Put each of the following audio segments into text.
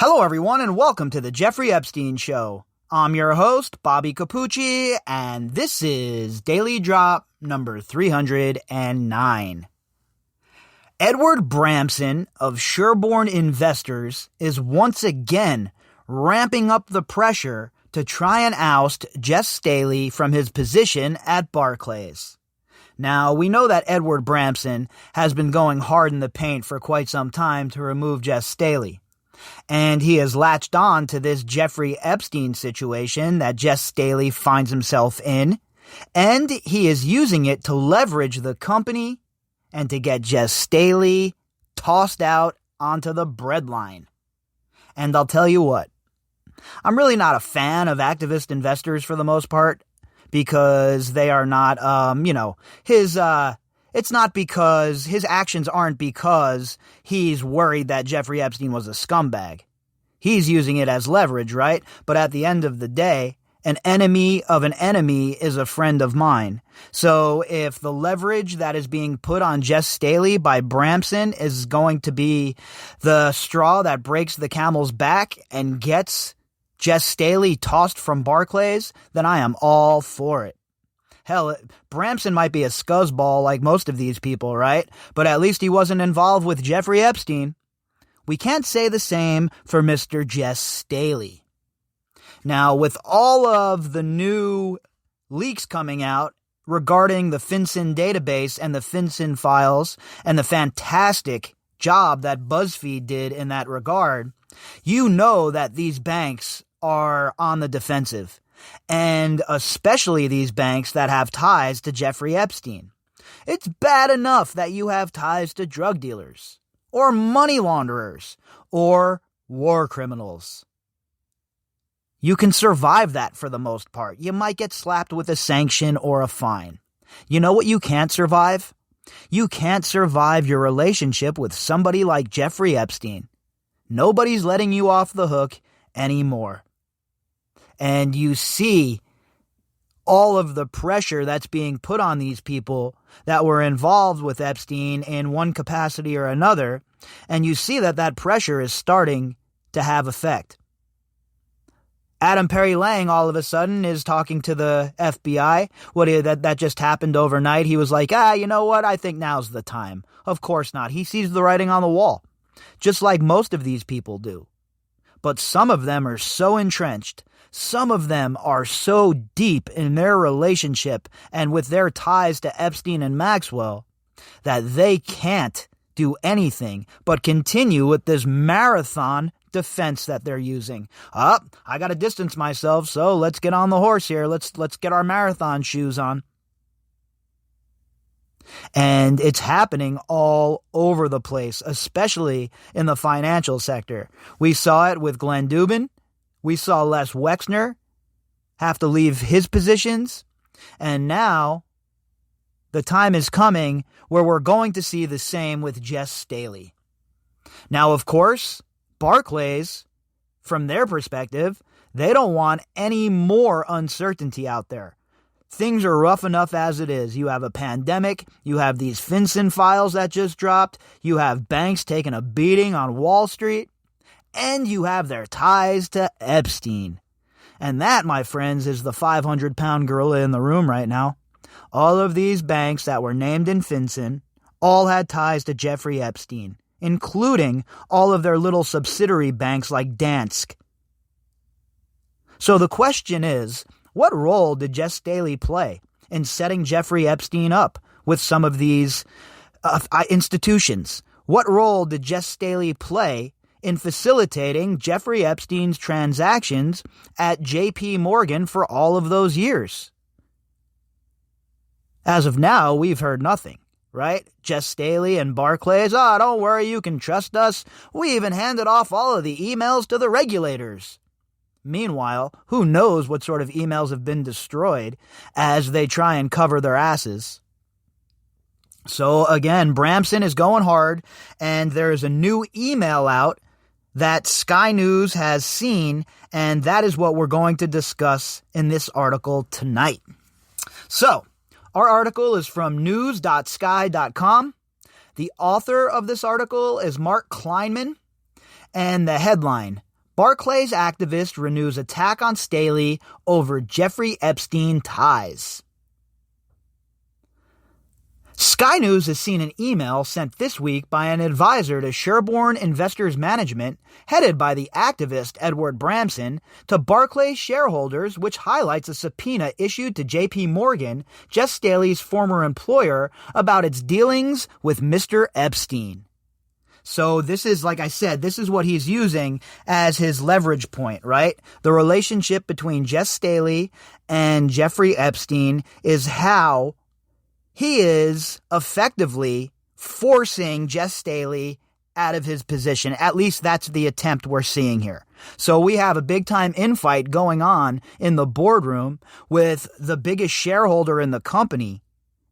Hello, everyone, and welcome to the Jeffrey Epstein Show. I'm your host, Bobbycapucci, and this is Daily Drop number 309. Edward Bramson of Sherborne Investors is once again ramping up the pressure to try and oust Jes Staley from his position at Barclays. Now, we know that Edward Bramson has been going hard in the paint for quite some time to remove Jes Staley. And he has latched on to this Jeffrey Epstein situation that Jes Staley finds himself in, and he is using it to leverage the company and to get Jes Staley tossed out onto the breadline. And I'll tell you what, I'm really not a fan of activist investors for the most part, because they are not, it's not because his actions aren't because he's worried that Jeffrey Epstein was a scumbag. He's using it as leverage, right? But at the end of the day, an enemy of an enemy is a friend of mine. So if the leverage that is being put on Jes Staley by Bramson is going to be the straw that breaks the camel's back and gets Jes Staley tossed from Barclays, then I am all for it. Hell, Bramson might be a scuzzball like most of these people, right? But at least he wasn't involved with Jeffrey Epstein. We can't say the same for Mr. Jes Staley. Now, with all of the new leaks coming out regarding the FinCEN database and the FinCEN files and the fantastic job that BuzzFeed did in that regard, you know that these banks are on the defensive. And especially these banks that have ties to Jeffrey Epstein. It's bad enough that you have ties to drug dealers, or money launderers, or war criminals. You can survive that for the most part. You might get slapped with a sanction or a fine. You know what you can't survive? You can't survive your relationship with somebody like Jeffrey Epstein. Nobody's letting you off the hook anymore. And you see all of the pressure that's being put on these people that were involved with Epstein in one capacity or another, and you see that that pressure is starting to have effect. Adam Perry Lang all of a sudden is talking to the FBI. That just happened overnight. He was like, you know what? I think now's the time. Of course not. He sees the writing on the wall, just like most of these people do. But some of them are so entrenched. Some of them are so deep in their relationship and with their ties to Epstein and Maxwell that they can't do anything but continue with this marathon defense that they're using. I got to distance myself, so let's get on the horse here. Let's get our marathon shoes on. And it's happening all over the place, especially in the financial sector. We saw it with Glenn Dubin. We saw Les Wexner have to leave his positions. And now the time is coming where we're going to see the same with Jes Staley. Now, of course, Barclays, from their perspective, they don't want any more uncertainty out there. Things are rough enough as it is. You have a pandemic. You have these FinCEN files that just dropped. You have banks taking a beating on Wall Street. And you have their ties to Epstein. And that, my friends, is the 500-pound gorilla in the room right now. All of these banks that were named in FinCEN all had ties to Jeffrey Epstein, including all of their little subsidiary banks like Danske. So the question is, what role did Jes Staley play in setting Jeffrey Epstein up with some of these institutions? What role did Jes Staley play in facilitating Jeffrey Epstein's transactions at J.P. Morgan for all of those years? As of now, we've heard nothing, right? Jes Staley and Barclays, don't worry, you can trust us. We even handed off all of the emails to the regulators. Meanwhile, who knows what sort of emails have been destroyed as they try and cover their asses. So again, Bramson is going hard, and there is a new email out that Sky News has seen, and that is what we're going to discuss in this article tonight. So, our article is from news.sky.com. The author of this article is Mark Kleinman, and the headline, Barclays activist renews attack on Staley over Jeffrey Epstein ties. Sky News has seen an email sent this week by an advisor to Sherborne Investors Management, headed by the activist Edward Bramson, to Barclays shareholders, which highlights a subpoena issued to J.P. Morgan, Jes Staley's former employer, about its dealings with Mr. Epstein. So this is, like I said, this is what he's using as his leverage point, right? The relationship between Jes Staley and Jeffrey Epstein is how he is effectively forcing Jes Staley out of his position. At least that's the attempt we're seeing here. So we have a big-time infight going on in the boardroom with the biggest shareholder in the company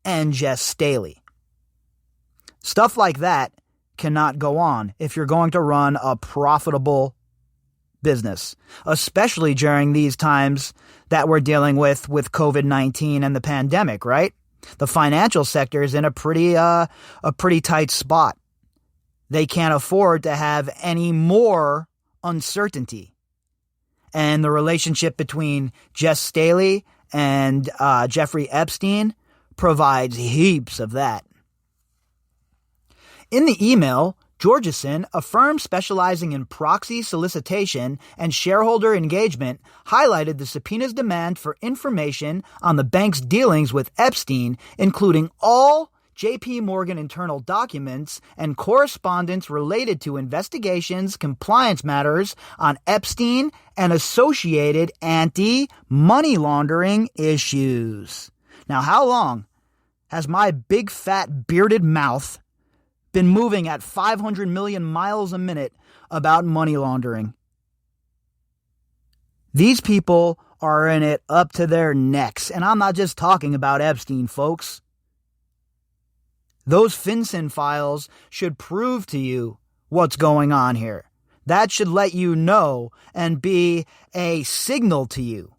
and Jes Staley. Stuff like that cannot go on if you're going to run a profitable business, especially during these times that we're dealing with COVID-19 and the pandemic, right? The financial sector is in a pretty tight spot. They can't afford to have any more uncertainty. And the relationship between Jes Staley and Jeffrey Epstein provides heaps of that. In the email, Georgeson, a firm specializing in proxy solicitation and shareholder engagement, highlighted the subpoena's demand for information on the bank's dealings with Epstein, including all J.P. Morgan internal documents and correspondence related to investigations, compliance matters on Epstein and associated anti-money laundering issues. Now, how long has my big fat bearded mouth been moving at 500 million miles a minute about money laundering? These people are in it up to their necks, and I'm not just talking about Epstein, folks. Those FinCEN files should prove to you what's going on here. That should let you know and be a signal to you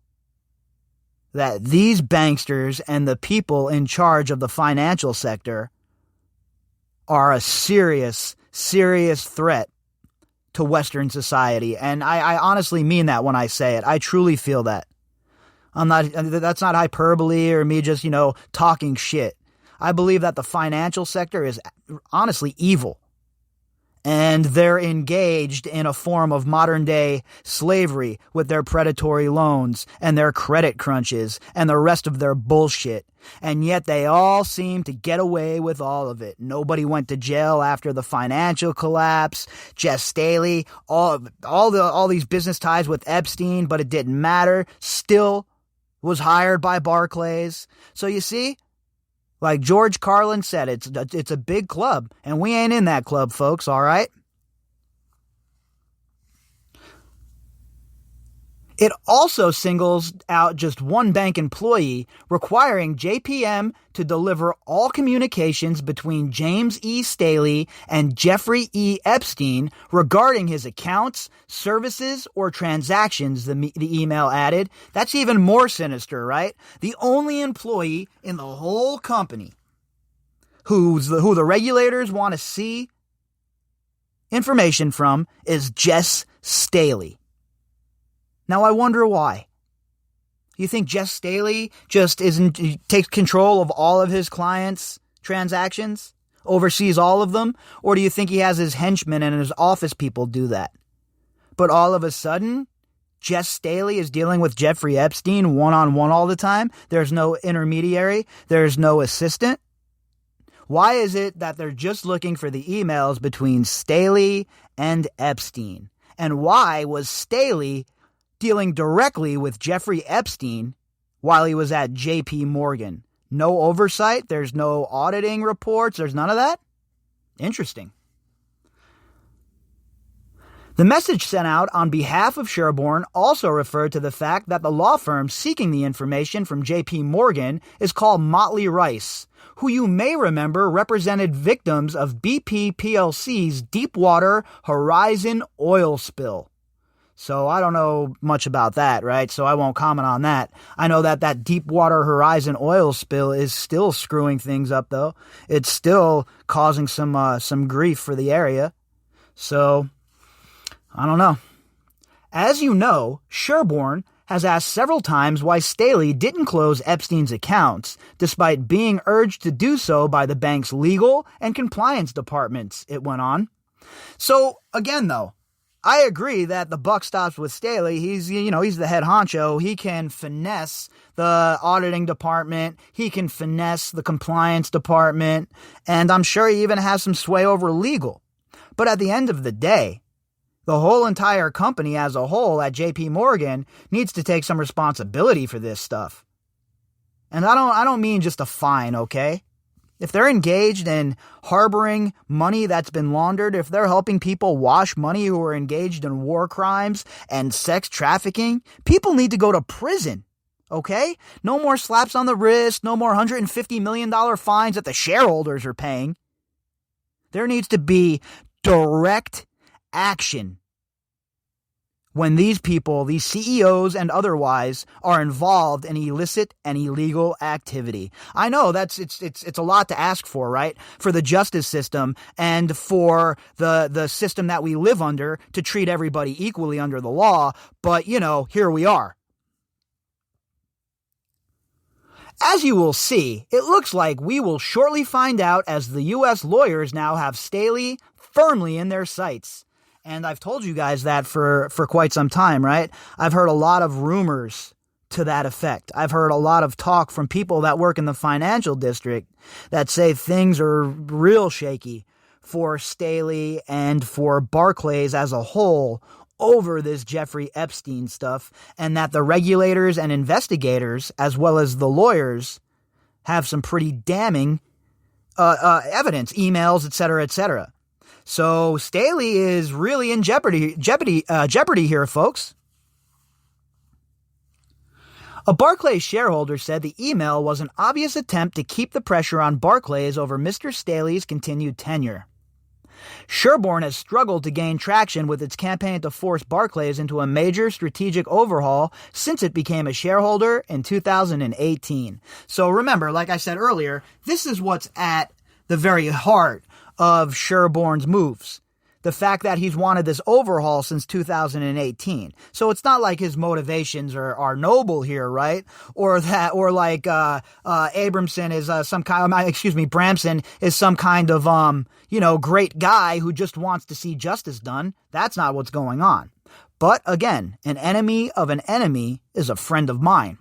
that these banksters and the people in charge of the financial sector are a serious, serious threat to Western society. And I honestly mean that when I say it. I truly feel that. That's not hyperbole or me just, talking shit. I believe that the financial sector is honestly evil. And they're engaged in a form of modern-day slavery with their predatory loans and their credit crunches and the rest of their bullshit. And yet they all seem to get away with all of it. Nobody went to jail after the financial collapse. Jes Staley, all these business ties with Epstein, but it didn't matter. Still was hired by Barclays. So you see, like George Carlin said, it's a big club, and we ain't in that club, folks, all right? It also singles out just one bank employee, requiring JPM to deliver all communications between James E. Staley and Jeffrey E. Epstein regarding his accounts, services, or transactions, the email added. That's even more sinister, right? The only employee in the whole company who the regulators want to see information from is Jes Staley. Now, I wonder why. You think Jes Staley just takes control of all of his clients' transactions, oversees all of them? Or do you think he has his henchmen and his office people do that? But all of a sudden, Jes Staley is dealing with Jeffrey Epstein one-on-one all the time? There's no intermediary? There's no assistant? Why is it that they're just looking for the emails between Staley and Epstein? And why was Staley dealing directly with Jeffrey Epstein while he was at J.P. Morgan? No oversight? There's no auditing reports? There's none of that? Interesting. The message sent out on behalf of Sherborne also referred to the fact that the law firm seeking the information from J.P. Morgan is called Motley Rice, who you may remember represented victims of BP PLC's Deepwater Horizon oil spill. So I don't know much about that, right? So I won't comment on that. I know that Deepwater Horizon oil spill is still screwing things up, though. It's still causing some grief for the area. So I don't know. As you know, Sherborne has asked several times why Staley didn't close Epstein's accounts, despite being urged to do so by the bank's legal and compliance departments, it went on. So, again though, I agree that the buck stops with Staley. He's the head honcho. He can finesse the auditing department. He can finesse the compliance department. And I'm sure he even has some sway over legal. But at the end of the day, the whole entire company as a whole at JP Morgan needs to take some responsibility for this stuff. And I don't mean just a fine, okay? If they're engaged in harboring money that's been laundered, if they're helping people wash money who are engaged in war crimes and sex trafficking, people need to go to prison, okay? No more slaps on the wrist, no more $150 million fines that the shareholders are paying. There needs to be direct action when these people, these CEOs and otherwise, are involved in illicit and illegal activity. I know it's a lot to ask for, right? For the justice system and for the system that we live under to treat everybody equally under the law, but here we are. As you will see, it looks like we will shortly find out as the U.S. lawyers now have Staley firmly in their sights. And I've told you guys that for quite some time, right? I've heard a lot of rumors to that effect. I've heard a lot of talk from people that work in the financial district that say things are real shaky for Staley and for Barclays as a whole over this Jeffrey Epstein stuff, and that the regulators and investigators, as well as the lawyers, have some pretty damning evidence, emails, etc., etc. So Staley is really in jeopardy here, folks. A Barclays shareholder said the email was an obvious attempt to keep the pressure on Barclays over Mr. Staley's continued tenure. Sherborne has struggled to gain traction with its campaign to force Barclays into a major strategic overhaul since it became a shareholder in 2018. So remember, like I said earlier, this is what's at the very heart of Sherborne's moves. The fact that he's wanted this overhaul since 2018. So it's not like his motivations are noble here, right? Abramson is Bramson is some kind of, great guy who just wants to see justice done. That's not what's going on. But again, an enemy of an enemy is a friend of mine.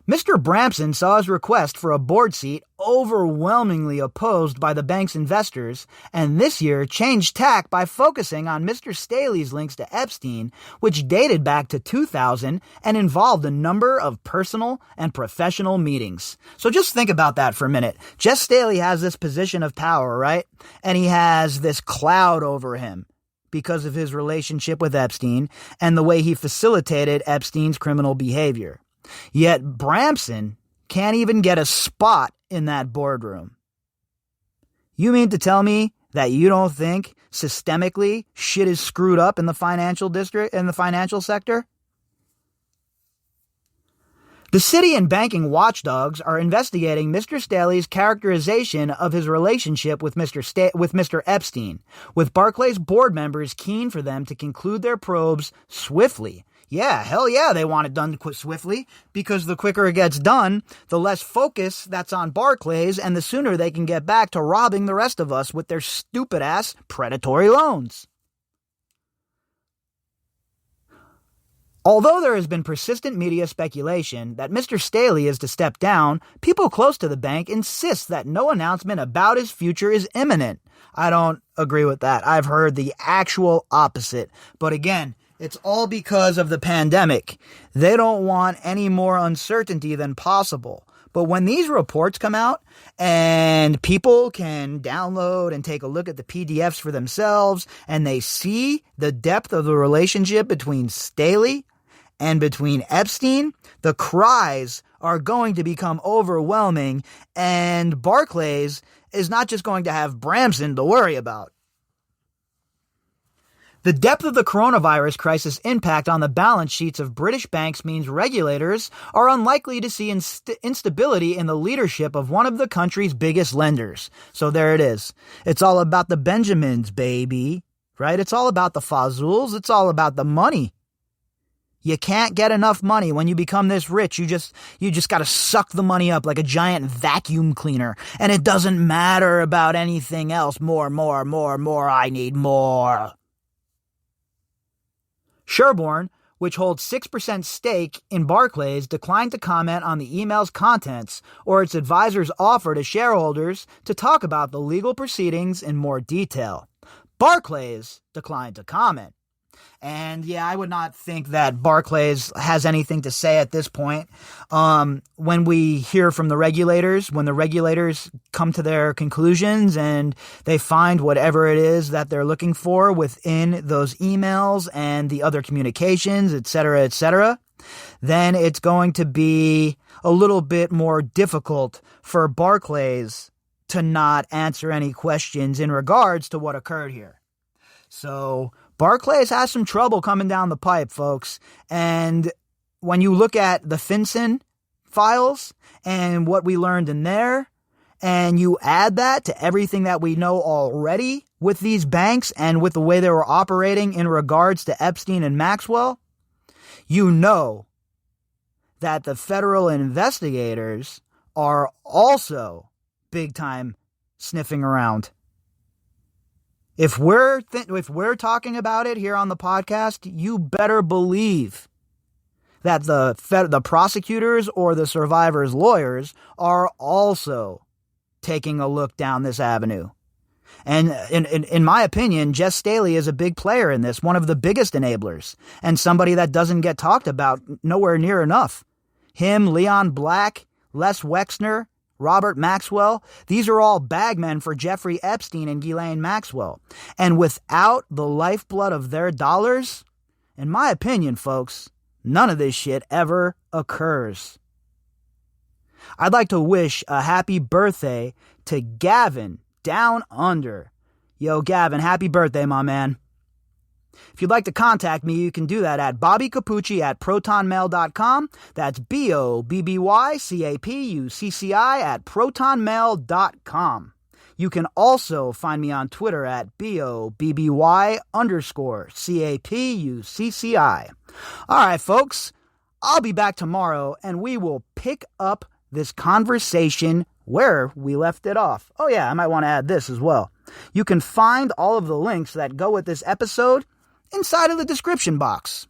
Mr. Bramson saw his request for a board seat overwhelmingly opposed by the bank's investors, and this year changed tack by focusing on Mr. Staley's links to Epstein, which dated back to 2000 and involved a number of personal and professional meetings. So just think about that for a minute. Jes Staley has this position of power, right? And he has this cloud over him because of his relationship with Epstein and the way he facilitated Epstein's criminal behavior. Yet Bramson can't even get a spot in that boardroom. You mean to tell me that you don't think systemically shit is screwed up in the financial district, in the financial sector? The city and banking watchdogs are investigating Mr. Staley's characterization of his relationship with Mr. Epstein, with Barclays board members keen for them to conclude their probes swiftly. Yeah, hell yeah, they want it done swiftly, because the quicker it gets done, the less focus that's on Barclays, and the sooner they can get back to robbing the rest of us with their stupid-ass predatory loans. Although there has been persistent media speculation that Mr. Staley is to step down, people close to the bank insist that no announcement about his future is imminent. I don't agree with that. I've heard the actual opposite. But again, it's all because of the pandemic. They don't want any more uncertainty than possible. But when these reports come out and people can download and take a look at the PDFs for themselves, and they see the depth of the relationship between Staley and between Epstein, the cries are going to become overwhelming, and Barclays is not just going to have Bramson to worry about. The depth of the coronavirus crisis impact on the balance sheets of British banks means regulators are unlikely to see instability in the leadership of one of the country's biggest lenders. So there it is. It's all about the Benjamins, baby. right? It's all about the fazuls. It's all about the money. You can't get enough money. When you become this rich, you just got to suck the money up like a giant vacuum cleaner. And it doesn't matter about anything else. More. I need more. Sherborne, which holds 6% stake in Barclays, declined to comment on the email's contents or its advisor's offer to shareholders to talk about the legal proceedings in more detail. Barclays declined to comment. And yeah, I would not think that Barclays has anything to say at this point. When we hear from the regulators, when the regulators come to their conclusions and they find whatever it is that they're looking for within those emails and the other communications, et cetera, then it's going to be a little bit more difficult for Barclays to not answer any questions in regards to what occurred here. So Barclays has some trouble coming down the pipe, folks. And when you look at the FinCEN files and what we learned in there, and you add that to everything that we know already with these banks and with the way they were operating in regards to Epstein and Maxwell, you know that the federal investigators are also big time sniffing around. If we're talking about it here on the podcast, you better believe that the prosecutors or the survivors' lawyers are also taking a look down this avenue. And in my opinion, Jes Staley is a big player in this, one of the biggest enablers, and somebody that doesn't get talked about nowhere near enough. Him, Leon Black, Les Wexner, Robert Maxwell, these are all bagmen for Jeffrey Epstein and Ghislaine Maxwell. And without the lifeblood of their dollars, in my opinion, folks, none of this shit ever occurs. I'd like to wish a happy birthday to Gavin down under. Yo, Gavin, happy birthday, my man. If you'd like to contact me, you can do that at bobbycapucci@protonmail.com. That's BOBBYCAPUCCI@protonmail.com. You can also find me on Twitter at BOBBY_CAPUCCI. All right, folks, I'll be back tomorrow and we will pick up this conversation where we left it off. Oh yeah, I might want to add this as well. You can find all of the links that go with this episode inside of the description box.